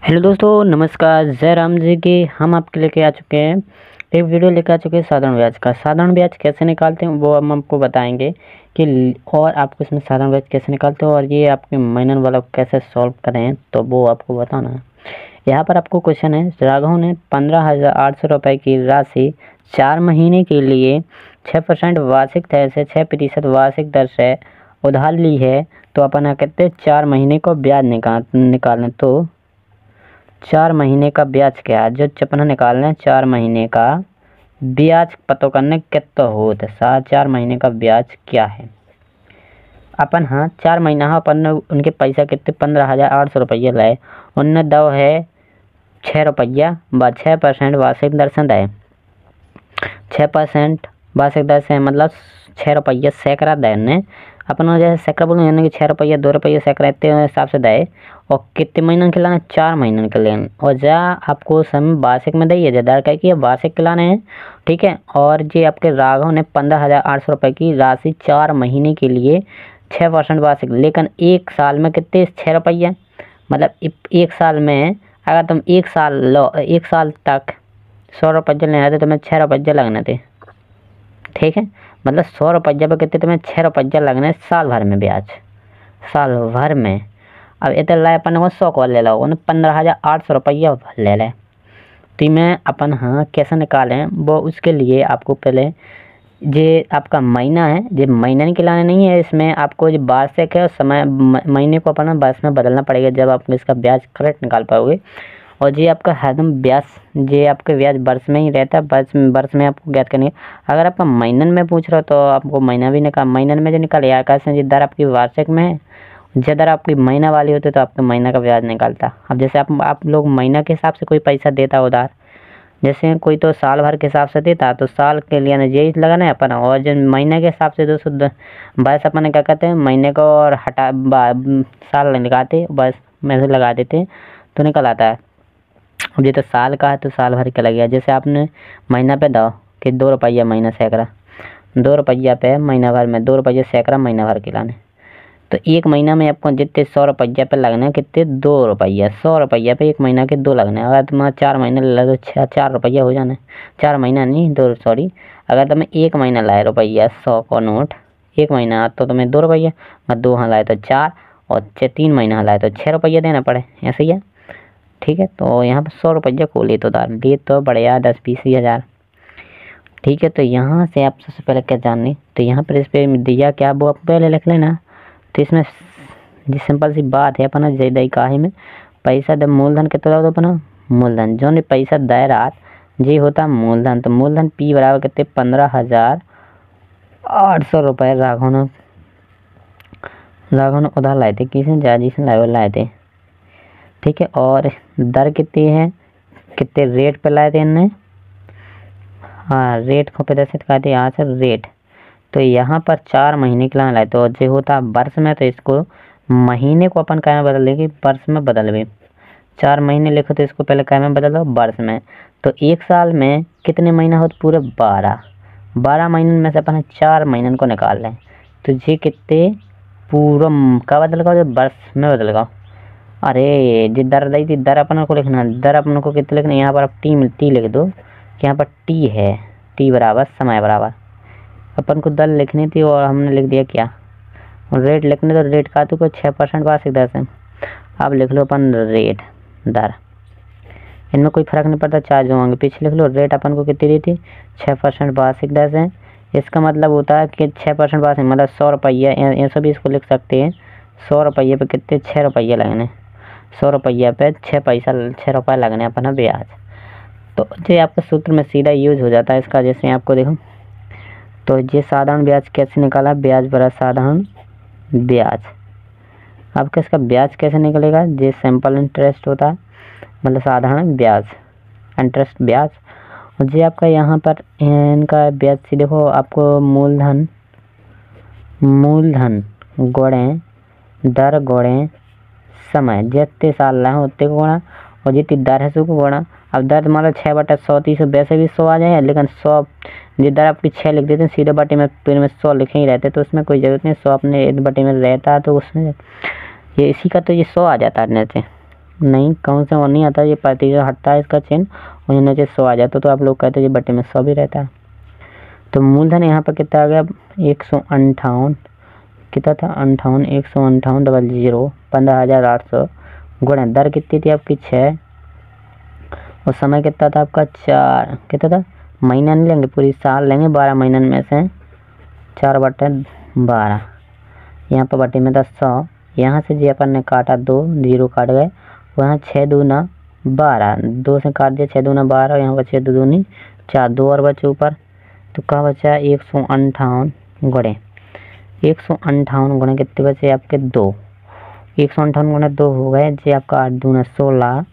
Hello दोस्तों, नमस्कार। जय राम जी की। हम आपके लेके आ चुके हैं, एक वीडियो लेके आ चुके हैं साधारण ब्याज का। साधारण ब्याज कैसे निकालते हैं वो हम आपको बताएंगे और आपको इसमें साधारण ब्याज कैसे निकालते हो और ये आपके माइनर वाला कैसे सॉल्व करें तो वो आपको बताना है। यहाँ पर आपको क्वेश्चन है, राघव ने 15,800 रुपये की राशि 4 महीने के लिए 6% वार्षिक दर से 6% वार्षिक दर से उधार ली है, तो अपन कहते हैं 4 महीने को ब्याज निकालने। तो 4 महीने का ब्याज क्या है, जो चपना निकालना है 4 महीने का ब्याज पता करने कितना होता है। 4 महीने का ब्याज क्या है अपन। हाँ, 4 महीना अपन ने उनके पैसा कितने 15,800 रुपये लाए। उनने दो है 6 रुपया व 6% वार्षिक दर से दे। 6% वार्षिक दर से मतलब 6 रुपया सैकड़ा दे ने अपन जैसे सैकड़ा बोलूँ यानी कि 6 रुपया 2 रुपये सैकड़ा इतने हिसाब से दे। और कितने महीने के लाने 4 महीने के लिए। और जा आपको समय वार्षिक में दी है जदार का कि वार्षिक के लाने हैं, ठीक है। और ये आपके राघव ने 15,800 रुपये की राशि 4 महीने के लिए 6% वार्षिक, लेकिन एक साल में कितने 6 रुपये मतलब एक साल में अगर तुम एक साल तक 100 रुपये लेने आते तो तुम्हें 6 रुपये लगने थे, ठीक है। मतलब 100 रुपये पर कितने तुम्हें 6 रुपये लगने साल भर में ब्याज, साल भर में। अब इतना लाए अपन को 100 को ले लो 15,800 रुपया ले लें। तो मैं अपन हाँ कैसे निकालें वो उसके लिए आपको पहले जे आपका महीना है, जे महीना निकलाना नहीं है, इसमें आपको जो वार्षिक है समय महीने को अपन वर्ष में बदलना पड़ेगा जब आप इसका ब्याज करेक्ट निकाल पाओगे। और ये आपका हरदम ब्याज जे आपका ब्याज वर्ष में ही रहता है, वर्ष में आपको ज्ञात करनी है। अगर आपका महीनन में पूछ रहे हो तो आपको महीना भी महीनन में जो निकाले आकाश जिस दर आपकी वार्षिक में है, जिस दर आपकी महीना वाली होती है तो आपका महीना का ब्याज निकलता। अब जैसे आप लोग महीना के हिसाब से कोई पैसा देता उधार, जैसे कोई तो साल भर के हिसाब से देता तो साल के लिए यही लगाना है अपन। और जो महीने के हिसाब से 222 अपन क्या कहते हैं महीने को और साल लगाते बस में से लगा देते तो निकल आता है। अब ये तो साल का है तो साल भर का लग गया। जैसे आपने महीना पे दो कि 2 रुपया महीना सैकड़ा, 2 रुपया पे महीना भर में 2 रुपये सैकड़ा महीना भर के लाने। तो एक महीना में आपको जितने 100 रुपया पे लगना है कितने 2 रुपया, 100 रुपया पे एक महीना के 2 लगने। अगर तुम्हारा 4 महीने ले लो तो 4 रुपया हो जाना है। 4 महीना नहीं 2 सॉरी। अगर तुम्हें एक महीना लाए रुपया 100 का नोट एक महीना तो तुम्हें 2 रुपया, मैं 2 हाँ लाए तो 4 और 3 महीना लाए तो 6 रुपया देना पड़े, ऐसे ही है, ठीक है। तो यहाँ पर 100 रुपया को ले तो दार लिए तो बढ़िया 10-20 हज़ार, ठीक है। तो यहाँ से आप सबसे पहले क्या जाननी, तो यहाँ पर इस पर दिया क्या वो आप पहले लिख लेना। तो इसमें जी सिंपल सी बात है अपना जय काहे में पैसा द मूलधन कितना होता अपना मूलधन जो ने पैसा दे रात जी होता मूलधन। तो मूलधन पी बराबर कितने 15,800 रुपये राघव ने उधार लाए थे, किसी जाजी से लाए थे, ठीक है। और दर कितनी है, कितने रेट पे लाए थे इनने, हाँ रेट को प्रदर्शित करते यहाँ से रेट। तो यहाँ पर 4 महीने के लिए लाए तो जो होता वर्ष में, तो इसको महीने को अपन क्या में बदल देंगे वर्ष में बदल देंगे। 4 महीने लिखो तो इसको पहले क्या में बदल दो वर्ष में। तो एक साल में कितने महीना होते पूरे 12 महीने में से अपन 4 महीने को निकाल लें तो ये कितने पूरा का बदल गया वर्ष में बदल गया। अरे जी दर दी थी दर अपन को लिखना, दर अपन को कितने लिखना, यहाँ पर आप टी लिख दो कि यहाँ पर टी है, टी बराबर समय बराबर अपन को दर लिखनी थी और हमने लिख दिया क्या और रेट लिखने तो रेट का तो कोई 6% वार्षिक दर से। अब लिख लो अपन रेट दर, इनमें कोई फर्क नहीं पड़ता चार्ज होंगे पीछे लिख लो। रेट अपन को कितनी दी थी 6% वार्षिक दर से। इसका मतलब होता है कि 6% वार्षिक मतलब 100 रुपया, ऐसा भी इसको लिख सकते हैं 100 रुपये पे कितने 6 रुपये लगने, 100 रुपया पे 6 रुपये लगने अपना ब्याज। तो ये आपका सूत्र में सीधा यूज हो जाता है इसका। जैसे आपको देखो तो ये साधारण ब्याज कैसे निकाला, ब्याज बड़ा साधारण ब्याज। आपका इसका ब्याज कैसे निकलेगा, ये सिंपल इंटरेस्ट होता है मतलब साधारण ब्याज इंटरेस्ट ब्याज। और ये आपका यहाँ पर इनका ब्याज से देखो आपको मूलधन गोड़े दर गोड़े समय जितने साल रहे उतने को गोड़ा और जितनी दर है उसको गोड़ा। अब दर मान लो 6/100 30 वैसे भी 100 आ जाए, लेकिन 100 जिस दर आपकी 6 लिख देते हैं सीधे बटे में फिर में 100 लिखे ही रहते तो उसमें कोई ज़रूरत नहीं, 100 अपने बटे में रहता है तो उसमें ये इसी का तो ये 100 आ जाता है नीचे, नहीं, कौन सा वो नहीं आता, ये प्रतिशत हटता है इसका चिन्ह और ये नीचे 100 आ जाता, तो आप लोग कहते हैं ये बटे में 100 भी रहता है। तो मूलधन यहाँ पर कितना आ गया 158, कितना था 58, 158 डबल 0 15,800 गुणा दर कितनी थी आपकी 6 और समय कितना था आपका 4, कितना था, महीना नहीं लेंगे पूरी साल लेंगे, 12 महीनों में से 4 बटे 12, यहाँ पर बटे में था 100, यहाँ से जी अपन ने काटा 2 0 काट गए, वहाँ 6 दूना 12, 2 से काट दिया 6 दूना 12, यहाँ पर 6 दूनी 4, 2 और बचे ऊपर, तो क्या बचा 158 गुणे 158 गुणे कितने बचे आपके 2, 158 गुणे 2 हो गए जी आपका 8 दूना 16,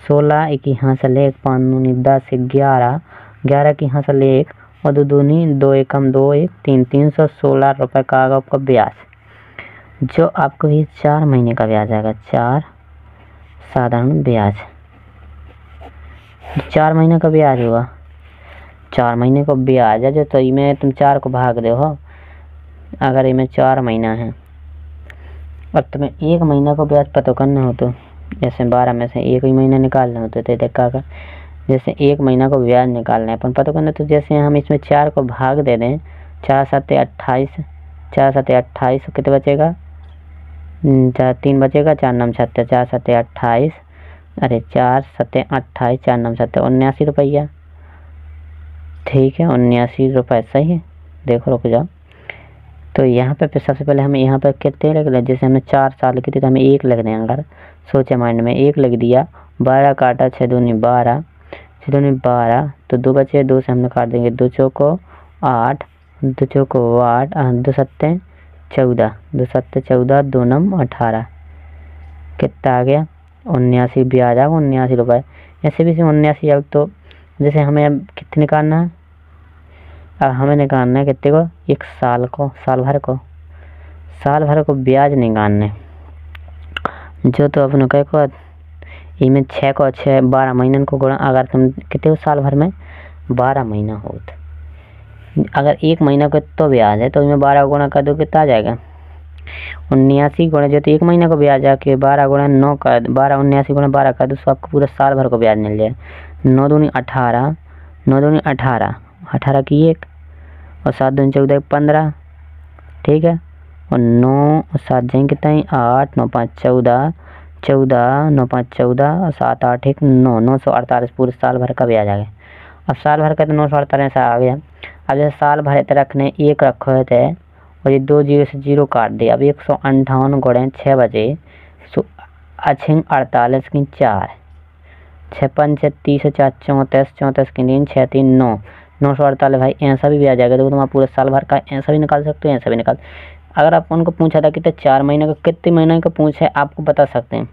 16 एक यहाँ से ले 5 दूनी 10 11, 11 की यहाँ से ले 1 और 2 दूनी 2 एकम 2 1 3, 316 रुपये का आएगा आपका ब्याज, जो आपको ये 4 महीने का ब्याज आएगा, 4 साधारण ब्याज, 4 महीने का ब्याज हुआ, 4 महीने को ब्याज है जो, तो इमें तुम 4 को भाग दे हो, अगर इमें 4 महीना है और तुम्हें 1 महीना को ब्याज पता करना हो, तो जैसे 12 में से 1 ही महीना निकालना हो तो देखा कर, जैसे 1 महीना को ब्याज निकालना है अपन पता करना, तो जैसे हम इसमें 4 को भाग दे दें, 4 7 28, 4 7 28 कितने बचेगा 3 बचेगा, 4 9 7 4 7 28, अरे 4 7 28 4 9 7 79 रुपया, ठीक है 79 रुपये सही है। देखो रुक जाओ, तो यहाँ पे सबसे पहले हमें यहाँ पर कितने लग रहे, जैसे हमें 4 साल की थी तो हमें 1 लग दें, अगर सोचे माइंड में 1 लग दिया, 12 काटा 6 दूनी 12, 6 दूनी 12, तो 2 बचे, 2 से हमने काट देंगे 2 चौको 8, 2 चौको 8, 2 सत्ते 14, 2 सत्ते 14, 2 नम 18, कितना आ गया 79 ब्याज आ 79 रुपये, ऐसे भी 79 अब, तो जैसे हमें अब कितने निकालना है, अब हमें निकालना है कितने को, 1 साल को, साल भर को ब्याज निकालने, जो तो अपने कह को इमें 6 को 6 12 महीनों को गुणा, अगर तुम कितने हो साल भर में 12 महीना हो, अगर 1 महीना को तो ब्याज है तो इमें 12 गुणा कर दो, कितना आ जाएगा 79 गुणा, जो तो 1 महीना को ब्याज आके 12 गुणा 9 का 12, 79 गुणा 12 कर दो, तो आपको पूरा साल भर को ब्याज मिल जाए, 9 दूनी 18, 9 दूनी 18, 18 की 1 और 7 दूनी 14 15, ठीक है, और 9 और 7 जाएंगे कितना ही 8, 9 5 14, 14 9 5 14 और 7 8 1 9, 948 पूरे साल भर का ब्याज आ गया। अब साल भर का तो 948 आ गया, अब जैसे साल भर इतना रखने 1 रखो थे और ये 2 0 से 0 काट दिया, अब 158 गुणे 6 बजे 48 की 4, 6 5 30 4 34, 34 की 3 6 3 9, 948 भाई ऐसा भी ब्याज आएगा, देखो तुम पूरे साल भर का ऐसा भी निकाल सकते हो, ऐसा भी निकाल, अगर आप उनको पूछा था कितने 4 महीने का कितने महीने का पूछे आपको बता सकते हैं,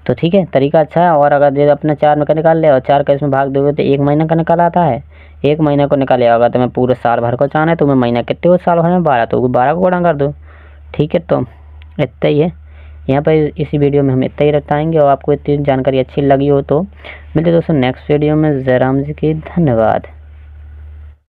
तो ठीक है तरीका अच्छा है। और अगर ये अपना 4 में का निकाल ले और 4 का इसमें भाग दोगे तो 1 महीना का निकाल आता है, 1 महीने को निकाले, अगर तुम्हें पूरे साल भर को चाहना है तो मैं महीना कितने हो साल भर में 12, तो 12 को गुणा कर दो, ठीक है, तो इतना ही है यहाँ पर इसी वीडियो में हम इतना ही बताएंगे, और आपको इतनी जानकारी अच्छी लगी हो तो मिलते दोस्तों नेक्स्ट वीडियो में। जय राम जी की, धन्यवाद।